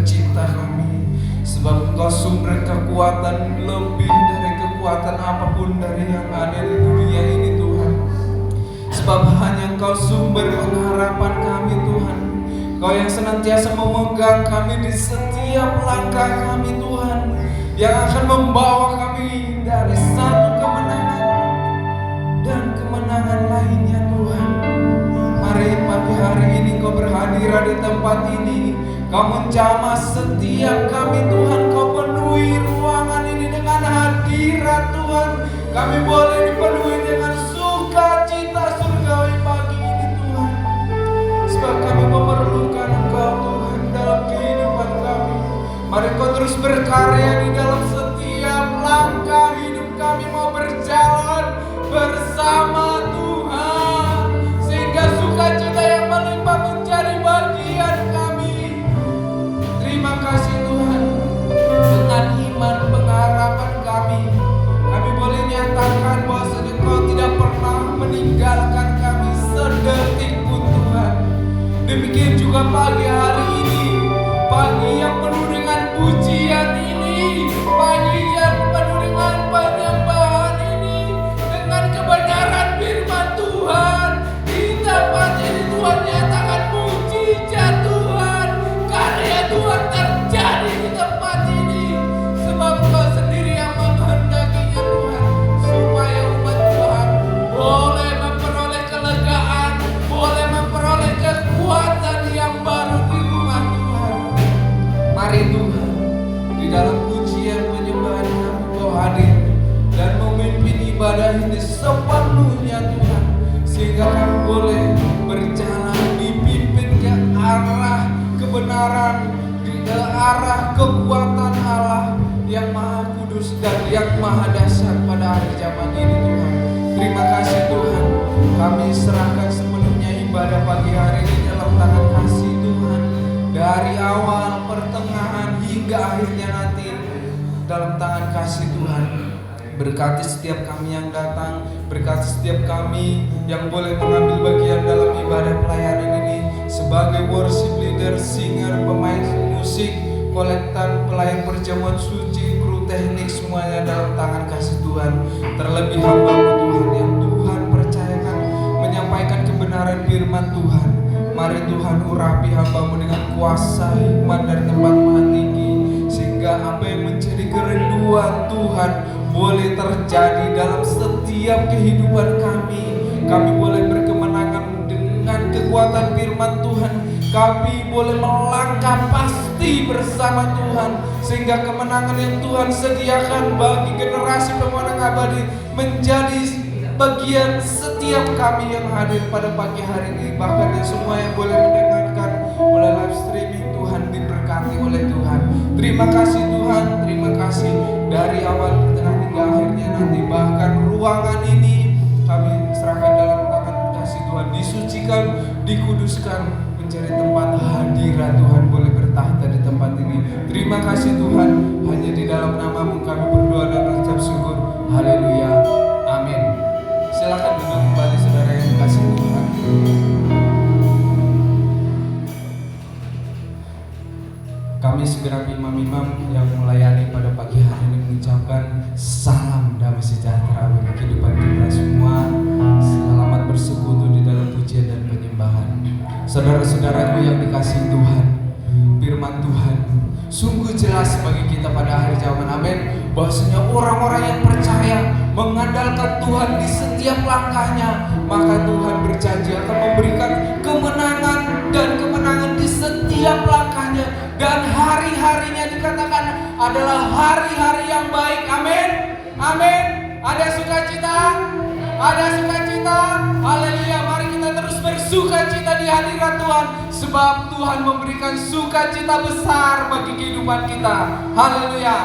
pencipta kami. Sebab Engkau sumber kekuatan lebih dari kekuatan apapun dari yang ada di dunia ini Tuhan. Sebab hanya Engkau sumber pengharapan kami Tuhan. Engkau yang senantiasa memegang kami di setiap langkah kami Tuhan, yang akan membawa kami dari satu kemenangan dan kemenangan lainnya Tuhan. Mari pagi hari ini Kau berhadirat di tempat ini. Kau menjamah setiap kami Tuhan. Kau penuhi ruangan ini dengan hadirat Tuhan. Kami boleh dipenuhi dengan sukacita surgawi pagi ini Tuhan. Sebab kami memerlukan Engkau Tuhan dalam kehidupan kami. Mari Kau terus berkarya di dalam setiap langkah hidup kami mau berjalan bersama Tuhan, sehingga sukacita yang melimpah menjadi bagian kami. Terima kasih Tuhan. Dengan iman pengharapan kami boleh nyatakan bahwasanya Kau tidak pernah meninggalkan kami sedetik pun Tuhan. Demikian juga pagi hari ini, pagi yang penuh dengan pujian ini, pagi yang penuh dengan penyembahan ini, dengan kebenaran firman Tuhan. Di tempat ini Tuhan nyatakan mujizat Tuhan, karya Tuhan terjadi di tempat ini. Sebab Kau sendiri yang menghendakinya Tuhan, supaya umat Tuhan boleh memperoleh kelegaan, boleh memperoleh kekuatan yang baru di rumah Tuhan. Mari Tuhan, di dalam pujian penyembahan kami Kau hadir dan memimpin ibadah ini sepenuhnya Tuhan, sehingga kami boleh berjalan dipimpin ke arah kebenaran, ke arah kekuatan Allah yang maha kudus dan yang maha dasar pada akhir zaman ini Tuhan. Terima kasih Tuhan. Kami serahkan sepenuhnya ibadah pagi hari ini dalam tangan kasih Tuhan. Dari awal, pertengahan hingga akhirnya nanti dalam tangan kasih Tuhan. Berkati setiap kami yang datang, berkati setiap kami yang boleh mengambil bagian dalam ibadah pelayanan ini sebagai worship leader, singer, pemain musik, kolektan, pelayan perjamuan suci, kru teknik, semuanya dalam tangan kasih Tuhan. Terlebih hamba-Mu Tuhan yang Tuhan percayakan menyampaikan kebenaran firman Tuhan. Mari Tuhan urapi hamba-Mu dengan kuasa hikmat dari tempat maha tinggi, sehingga apa yang menjadi kerinduan Tuhan boleh terjadi dalam setiap kehidupan kami. Kami boleh berkemenangan dengan kekuatan firman Tuhan. Kami boleh melangkah pasti bersama Tuhan, sehingga kemenangan yang Tuhan sediakan bagi generasi pemenang abadi menjadi bagian setiap kami yang hadir pada pagi hari ini. Bahkan yang semua yang boleh mendengarkan oleh live streaming, Tuhan diberkati oleh Tuhan. Terima kasih Tuhan, terima kasih dari awal, tengah hingga akhirnya nanti. Bahkan ruangan ini kami serahkan dalam tangan kasih Tuhan, disucikan, dikuduskan, menjadi tempat hadirat Tuhan boleh bertahta di tempat ini. Terima kasih Tuhan, hanya di dalam nama-Mu kami berdoa dan mengucap syukur. Haleluya, amin. Silakan duduk kembali saudara yang dikasihi Tuhan. Kami segenap imam-imam yang melayani pada pagi hari ini mengucapkan salam damai sejahtera bagi kehidupan kita semua. Selamat bersekutu di dalam pujian dan penyembahan. Saudara-saudaraku yang dikasihi Tuhan, firman Tuhan sungguh jelas bagi kita pada akhir zaman, amin. Bahwasanya orang-orang yang percaya mengandalkan Tuhan di setiap langkahnya, maka Tuhan berjanji akan memberikan kemenangan dan kemenangan di setiap langkahnya. Dan hari-harinya dikatakan adalah hari-hari yang baik, amin. Amin. Ada sukacita? Ada sukacita? Haleluya. Mari kita terus bersukacita di hadirat Tuhan, sebab Tuhan memberikan sukacita besar bagi kehidupan kita. Haleluya.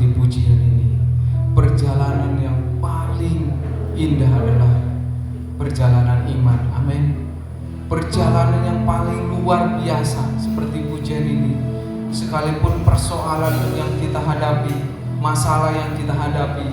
seperti pujian ini. Perjalanan yang paling indah adalah perjalanan iman. Amin. Perjalanan yang paling luar biasa seperti pujian ini. Sekalipun persoalan yang kita hadapi, masalah yang kita hadapi,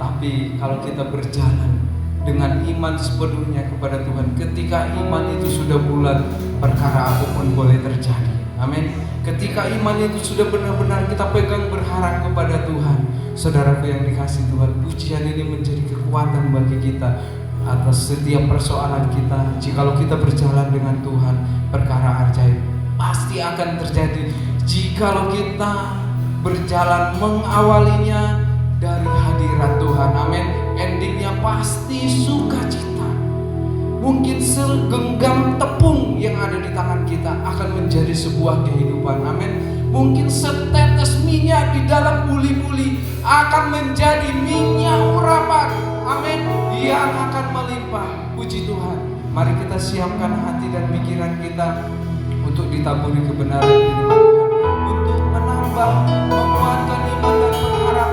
tapi kalau kita berjalan dengan iman sepenuhnya kepada Tuhan, ketika iman itu sudah bulat, perkara apapun boleh terjadi. Amin. Ketika iman itu sudah benar-benar kita pegang berharap kepada Tuhan, saudaraku yang dikasih Tuhan, pujian ini menjadi kekuatan bagi kita atas setiap persoalan kita. Jikalau kita berjalan dengan Tuhan, perkara ajaib pasti akan terjadi. Jikalau kita berjalan mengawalinya dari hadirat Tuhan, amin, endingnya pasti sukacita. Mungkin segenggam tepung yang ada di tangan kita akan menjadi sebuah kehidupan, amin. Mungkin setetes minyak di dalam buli-buli akan menjadi minyak urapan, amin, yang akan melimpah. Puji Tuhan. Mari kita siapkan hati dan pikiran kita untuk ditaburi kebenaran firman Tuhan, untuk menambah, menguatkan iman dan pengharapan